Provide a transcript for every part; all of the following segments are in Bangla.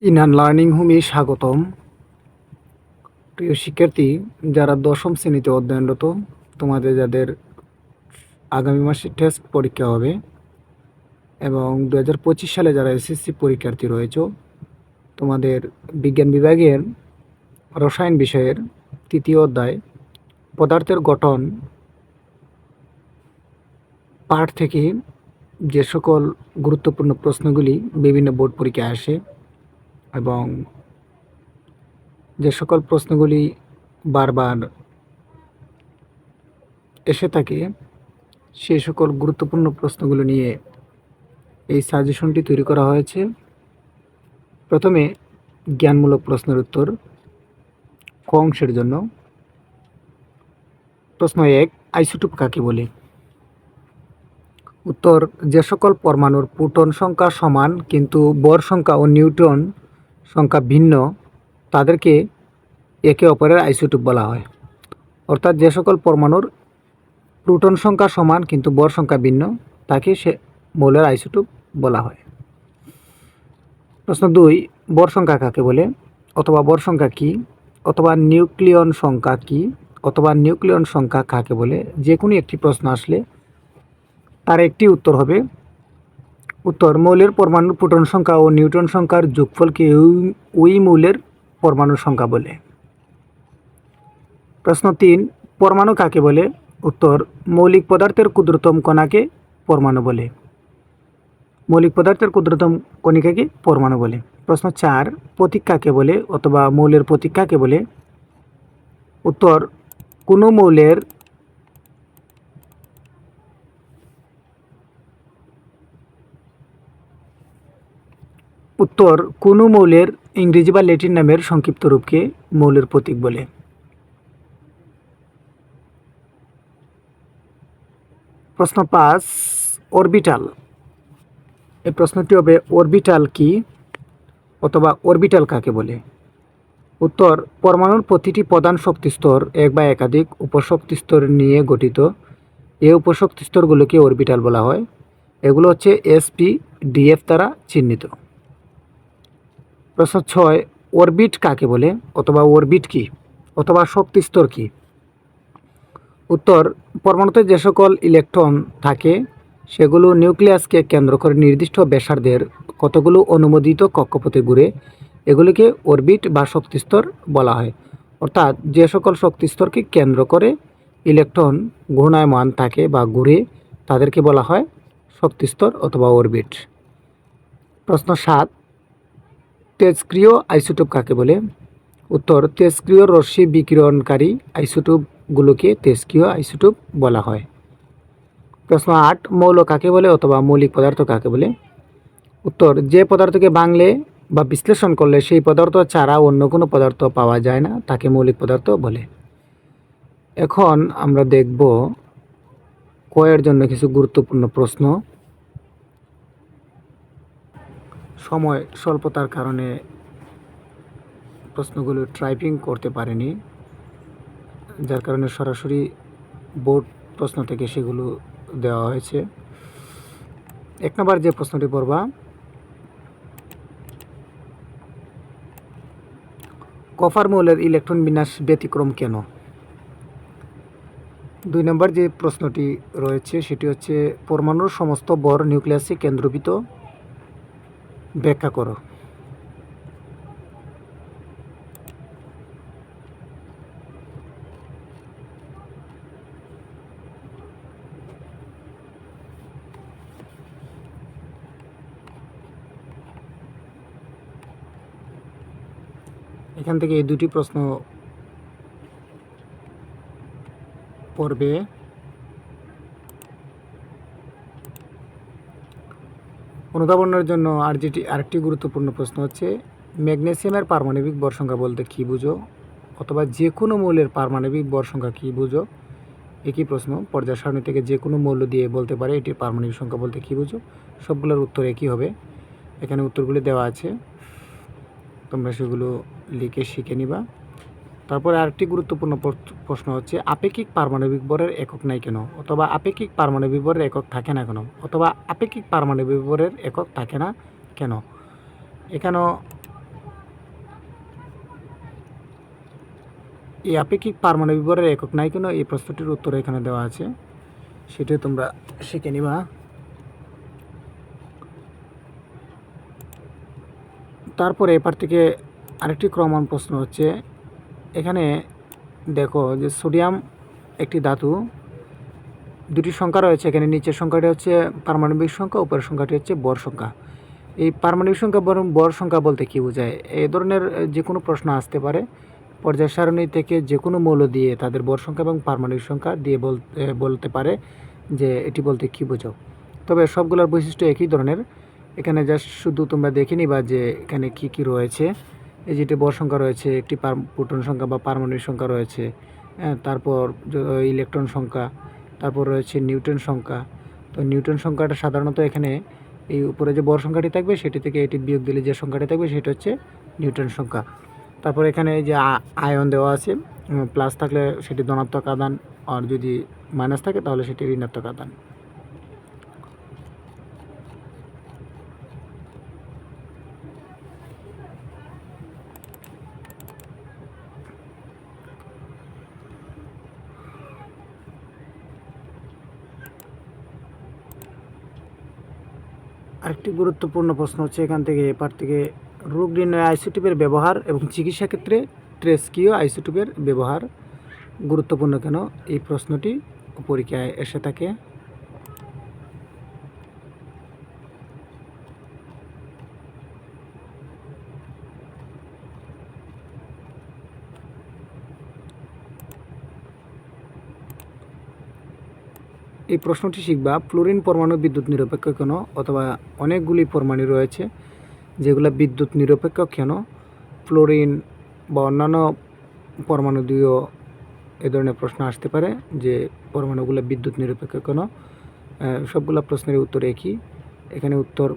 ইনান লার্নিং হোমে স্বাগতম। প্রিয় শিক্ষার্থী, যারা দশম শ্রেণীতে অধ্যয়নরত, যাদের আগামী মাসে টেস্ট পরীক্ষা হবে এবং 2025 সালে যারা এসএসসি পরীক্ষার্থী রয়েছে, তোমাদের বিজ্ঞান বিভাগের রসায়ন বিষয়ের তৃতীয় অধ্যায় পদার্থের গঠন পাঠ থেকে যে সকল গুরুত্বপূর্ণ প্রশ্নগুলি বিভিন্ন বোর্ড পরীক্ষায় আসে এবং যে সকল প্রশ্নগুলি বারবার এসে থাকে, সেই সকল গুরুত্বপূর্ণ প্রশ্নগুলো নিয়ে এই সাজেশনটি তৈরি করা হয়েছে। প্রথমে জ্ঞানমূলক প্রশ্নের উত্তর ক অংশের জন্য। প্রশ্ন 1, আইসোটোপ কাকে বলে? উত্তর, যে সকল পরমাণুর প্রোটন সংখ্যা সমান কিন্তু বর সংখ্যা ও নিউট্রন সংখ্যা ভিন্ন, তাদেরকে একে অপরের আইসোটোপ বলা হয়। অর্থাৎ যে সকল পরমাণুর প্রোটন সংখ্যা সমান কিন্তু বর সংখ্যা ভিন্ন, তাকে সে মৌলের আইসোটোপ বলা হয়। প্রশ্ন 2, বর সংখ্যা কাকে বলে অথবা বর সংখ্যা কী অথবা নিউক্লিয়ন সংখ্যা কী অথবা নিউক্লিয়ন সংখ্যা কাকে বলে? যে কোনো একটি প্রশ্ন আসলে তার একটি উত্তর হবে। উত্তর, মৌলের পরমাণুর প্রোটন সংখ্যা ও নিউট্রন সংখ্যার যোগফলকে ওই মৌলের পরমাণুর সংখ্যা বলে। প্রশ্ন 3, পরমাণু কাকে বলে? উত্তর, মৌলিক পদার্থের ক্ষুদ্রতম কণাকে পরমাণু বলে। মৌলিক পদার্থের ক্ষুদ্রতম কণিকাকে পরমাণু বলে। প্রশ্ন 4, প্রতীক কাকে বলে অথবা মৌলের প্রতীক কাকে বলে? উত্তর, কোনো মৌলের ইংরেজি বা ল্যাটিন নামের সংক্ষিপ্ত রূপকে মৌলের প্রতীক বলে। প্রশ্ন 5, অরবিটাল। এই প্রশ্নটি হবে, অরবিটাল কি অথবা অরবিটাল কাকে বলে? উত্তর, পরমাণুর প্রতিটি প্রধান শক্তিস্তর এক বা একাধিক উপশক্তিস্তর নিয়ে গঠিত। এই উপশক্তিস্তরগুলোকে অরবিটাল বলা হয়। এগুলো হচ্ছে sp-df দ্বারা চিহ্নিত। প্রশ্ন 6, অরবিট কাকে বলে অথবা অরবিট কি অথবা শক্তিস্তর কি? উত্তর, পরমাণুতে যে সকল ইলেকট্রন থাকে সেগুলো নিউক্লিয়াসকে কেন্দ্র করে নির্দিষ্ট ব্যাসার্ধের কতগুলো অনুমোদিত কক্ষপথে ঘুরে, এগুলিকে অরবিট বা শক্তিস্তর বলা হয়। অর্থাৎ যে সকল শক্তিস্তরকে কেন্দ্র করে ইলেকট্রন ঘূর্ণায়মান থাকে বা ঘুরে, তাদেরকে বলা হয় শক্তিস্তর অথবা অরবিট। প্রশ্ন 7, তেজক্রিয় আইসোটোপ কাকে বলে? উত্তর, তেজক্রিয় রশ্মি বিকিরণকারী আইসোটোপগুলোকে তেজক্রিয় আইসোটোপ বলা হয়। প্রশ্ন 8, মৌল কাকে বলে অথবা মৌলিক পদার্থ কাকে বলে? উত্তর, যে পদার্থকে ভাঙলে বা বিশ্লেষণ করলে সেই পদার্থ ছাড়া অন্য কোনো পদার্থ পাওয়া যায় না, তাকে মৌলিক পদার্থ বলে। এখন আমরা দেখব ক এর জন্য কিছু গুরুত্বপূর্ণ প্রশ্ন। সময় স্বল্পতার কারণে প্রশ্নগুলো টাইপিং করতে পারিনি, যার কারণে সরাসরি বোর্ড প্রশ্ন থেকে সেগুলো দেওয়া হয়েছে। 1 নম্বর যে প্রশ্নটি পড়বা, কপার মৌলের ইলেকট্রন বিন্যাস ব্যতিক্রম কেন? 2 নম্বর যে প্রশ্নটি রয়েছে সেটি হচ্ছে, পরমাণুর সমস্ত ভর নিউক্লিয়াসে কেন্দ্রীভূত, ব্যাখ্যা করো। এখান থেকে এই দুটি প্রশ্ন পড়বে। অনুধাবনের জন্য আরেকটি গুরুত্বপূর্ণ প্রশ্ন হচ্ছে, ম্যাগনেসিয়ামের পারমাণবিক ভর সংখ্যা বলতে কী বুঝো অথবা যে কোনো মৌলের পারমাণবিক ভর সংখ্যা কী বুঝো? একই প্রশ্ন পর্যায় সারণী থেকে যে কোনো মৌল দিয়ে বলতে পারে এটির পারমাণবিক সংখ্যা বলতে কী বুঝো। সবগুলোর উত্তর একই হবে। এখানে উত্তরগুলি দেওয়া আছে, তোমরা সেগুলো লিখে শিখে নিবা। তারপরে আরেকটি গুরুত্বপূর্ণ প্রশ্ন হচ্ছে, আপেক্ষিক পারমাণবিক ভরের একক নাই কেন অথবা আপেক্ষিক পারমাণবিক ভরের একক থাকে না কেন অথবা আপেক্ষিক পারমাণবিক ভরের একক থাকে না কেন? এখানেও এই আপেক্ষিক পারমাণবিক ভরের একক নাই কেন, এই প্রশ্নটির উত্তর এখানে দেওয়া আছে, সেটা তোমরা শিখে নিবা। তারপরে এপার থেকে আরেকটি ক্রমণ প্রশ্ন হচ্ছে, এখানে দেখো যে সোডিয়াম একটি ধাতু, দুটি সংখ্যা রয়েছে এখানে, নিচের সংখ্যাটি হচ্ছে পারমাণবিক সংখ্যা, উপরের সংখ্যাটি হচ্ছে ভর সংখ্যা। এই পারমাণবিক সংখ্যা বরং ভর সংখ্যা বলতে কী বোঝায়? এই ধরনের যে কোনো প্রশ্ন আসতে পারে, পর্যায় সারণী থেকে যে কোনো মৌল দিয়ে তাদের ভর সংখ্যা এবং পারমাণবিক সংখ্যা দিয়ে বলতে পারে যে এটি বলতে কী বোঝাও। তবে সবগুলোর বৈশিষ্ট্য একই ধরনের। এখানে জাস্ট শুধু তোমরা দেখে নিবা যে এখানে কি কি রয়েছে। এই যেটি ভর সংখ্যা রয়েছে, একটি প্রোটন সংখ্যা বা পারমাণবিক সংখ্যা রয়েছে, তারপর ইলেকট্রন সংখ্যা, তারপর রয়েছে নিউটন সংখ্যা। তো নিউটন সংখ্যাটা সাধারণত এখানে এই উপরে যে ভর সংখ্যাটি থাকবে সেটি থেকে এটি বিয়োগ দিলে যে সংখ্যাটি থাকবে সেটা হচ্ছে নিউটন সংখ্যা। তারপর এখানে যে আয়ন দেওয়া আছে, প্লাস থাকলে সেটি ধনাত্মক আদান, আর যদি মাইনাস থাকে তাহলে সেটি ঋণাত্মক আদান। আরেকটি গুরুত্বপূর্ণ প্রশ্ন হচ্ছে এখান থেকে, এপার থেকে, রোগ নির্ণয়ে আইসোটোপের ব্যবহার এবং চিকিৎসা ক্ষেত্রে ট্রেস্কিও আইসোটোপের ব্যবহার গুরুত্বপূর্ণ কেন, এই প্রশ্নটি পরীক্ষায় এসে থাকে। এই প্রশ্নটি শিখবা, ফ্লোরিন পরমাণু বিদ্যুৎ নিরপেক্ষ কেন, অথবা অনেকগুলি পরমাণু রয়েছে যেগুলো বিদ্যুৎ নিরপেক্ষ কেন, ফ্লোরিন বা অন্যান্য পরমাণু দিয়েও এ ধরনের প্রশ্ন আসতে পারে যে পরমাণুগুলো বিদ্যুৎ নিরপেক্ষ কেন। সবগুলো প্রশ্নের উত্তর একই, এখানে উত্তর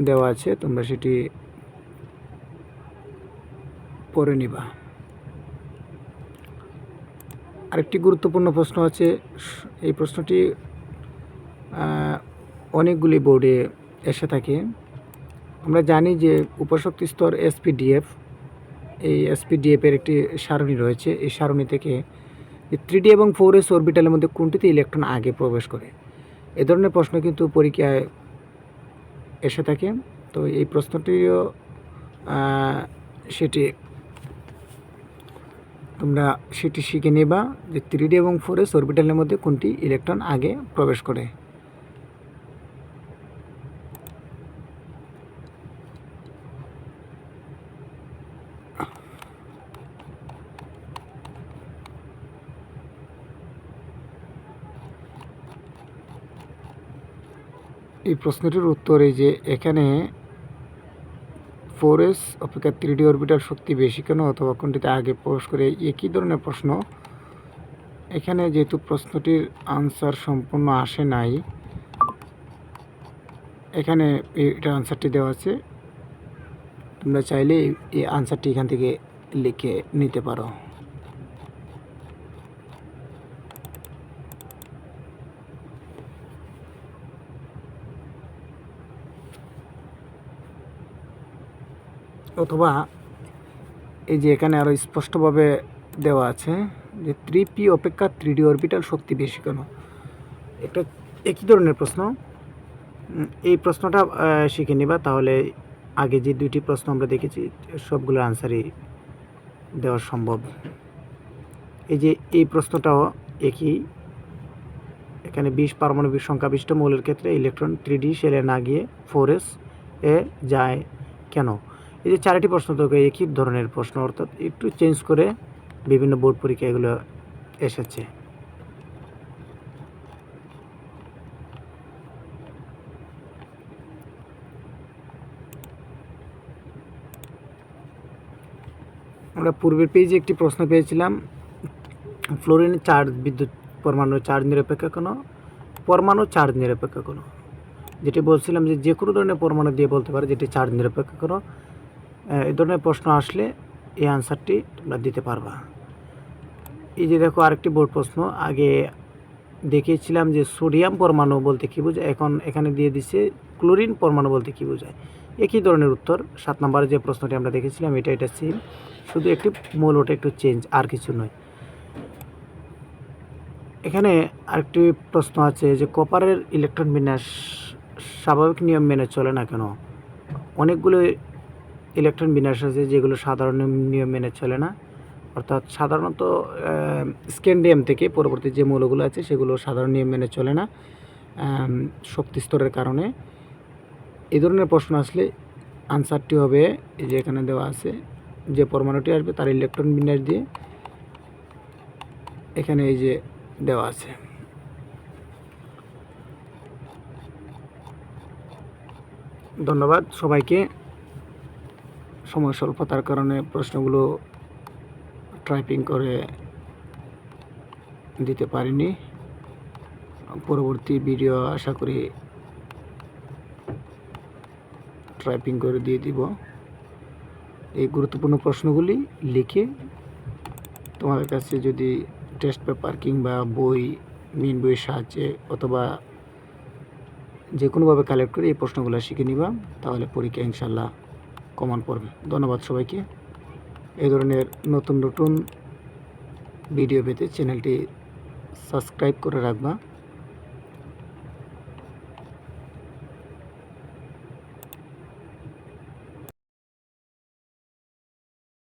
দেওয়া আছে, তোমরা সেটি পড়ে নিবা। আরেকটি গুরুত্বপূর্ণ প্রশ্ন আছে, এই প্রশ্নটি অনেকগুলি বোর্ডে এসে থাকে। আমরা জানি যে উপশক্তি স্তর এসপিডিএফ, এই এসপিডিএফের একটি সারণী রয়েছে। এই সারণী থেকে 3D এবং 4s অরবিটালের মধ্যে কোনটিতে ইলেকট্রন আগে প্রবেশ করে, এ ধরনের প্রশ্ন কিন্তু পরীক্ষায় এসে থাকে। তো এই প্রশ্নটিও সেটি তোমরা সেটি শিখে নেবা যে 3D এবং 4s অরবিটালের মধ্যে কোনটি ইলেকট্রন আগে প্রবেশ করে। এই প্রশ্নটির উত্তর এই যে এখানে 4s অপেক্ষা 3D অরবিটাল শক্তি বেশি কেন, অথবা কোনটিতে আগে প্রবেশ করে, একই ধরনের প্রশ্ন। এখানে যেহেতু প্রশ্নটির আনসার সম্পূর্ণ আসে নাই, এখানে এটার আনসারটি দেওয়া আছে, তোমরা চাইলে এই আনসারটি এখান থেকে লিখে নিতে পারো। অথবা এই যে এখানে আরও স্পষ্টভাবে দেওয়া আছে যে 3p অপেক্ষা 3D অরবিটাল শক্তি বেশি কেন, এটা একই ধরনের প্রশ্ন। এই প্রশ্নটা শিখে নিবা, তাহলে আগে যে দুইটি প্রশ্ন আমরা দেখেছি সবগুলোর আনসারই দেওয়া সম্ভব। এই যে এই প্রশ্নটাও একই, এখানে 20 পারমাণবিক সংখ্যাবিষ্ট মৌলের ক্ষেত্রে ইলেকট্রন 3D শেলে না গিয়ে 4s এ যায় কেন। এই যে চারটি প্রশ্ন তো একই ধরনের প্রশ্ন, অর্থাৎ একটু চেঞ্জ করে বিভিন্ন বোর্ড পরীক্ষা এগুলো এসেছে। আমরা পূর্বের পেজে একটি প্রশ্ন পেয়েছিলাম, ফ্লোরিনের চার্জ বিদ্যুৎ পরমাণুর চার্জ নিরপেক্ষ কেন, পরমাণু চার্জ নিরপেক্ষ কেন, যেটি বলছিলাম যে কোনো ধরনের পরমাণু দিয়ে বলতে পারে যেটি চার্জ নিরপেক্ষ কেন। এই ধরনের প্রশ্ন আসলে এই আনসারটি তোমরা দিতে পারবা। এই যে দেখো আরেকটি বোর্ড প্রশ্ন, আগে দেখিয়েছিলাম যে সোডিয়াম পরমাণু বলতে কী বোঝায়, এখন এখানে দিয়ে দিচ্ছে ক্লোরিন পরমাণু বলতে কী বোঝায়। একই ধরনের উত্তর, 7 নম্বরে যে প্রশ্নটি আমরা দেখেছিলাম এটা সেম, শুধু একটি মৌলটা একটু চেঞ্জ, আর কিছু নয়। এখানে আরেকটি প্রশ্ন আছে যে কপারের ইলেকট্রন বিন্যাস স্বাভাবিক নিয়ম মেনে চলে না কেন? অনেকগুলো ইলেকট্রন বিন্যাস আছে যেগুলো সাধারণ নিয়ম মেনে চলে না, অর্থাৎ সাধারণত স্ক্যান্ডিয়াম থেকে পরবর্তী যে মৌলগুলো আছে সেগুলো সাধারণ নিয়ম মেনে চলে না শক্তি স্তরের কারণে। এই ধরনের প্রশ্ন আসলে আনসারটি হবে এই যে এখানে দেওয়া আছে, যে পরমাণুটি আসবে তার ইলেকট্রন বিন্যাস দিয়ে এখানে এই যে দেওয়া আছে। ধন্যবাদ সবাইকে। সময় স্বল্পতার কারণে প্রশ্নগুলো টাইপিং করে দিতে পারিনি। পরবর্তী ভিডিও আশা করি টাইপিং করে দিয়ে দিব। এই গুরুত্বপূর্ণ প্রশ্নগুলি লিখে তোমাদের কাছে যদি টেস্ট পেপার কিংবা বই, মেন বইয়ের সাহায্যে অথবা যে কোনোভাবে কালেক্ট করে এই প্রশ্নগুলো শিখে নিবা, তাহলে পরীক্ষা ইনশাল্লাহ কমন পড়বে। ধন্যবাদ সবাইকে। এই ধরনের নতুন নতুন ভিডিও পেতে চ্যানেলটি সাবস্ক্রাইব করে রাখবা।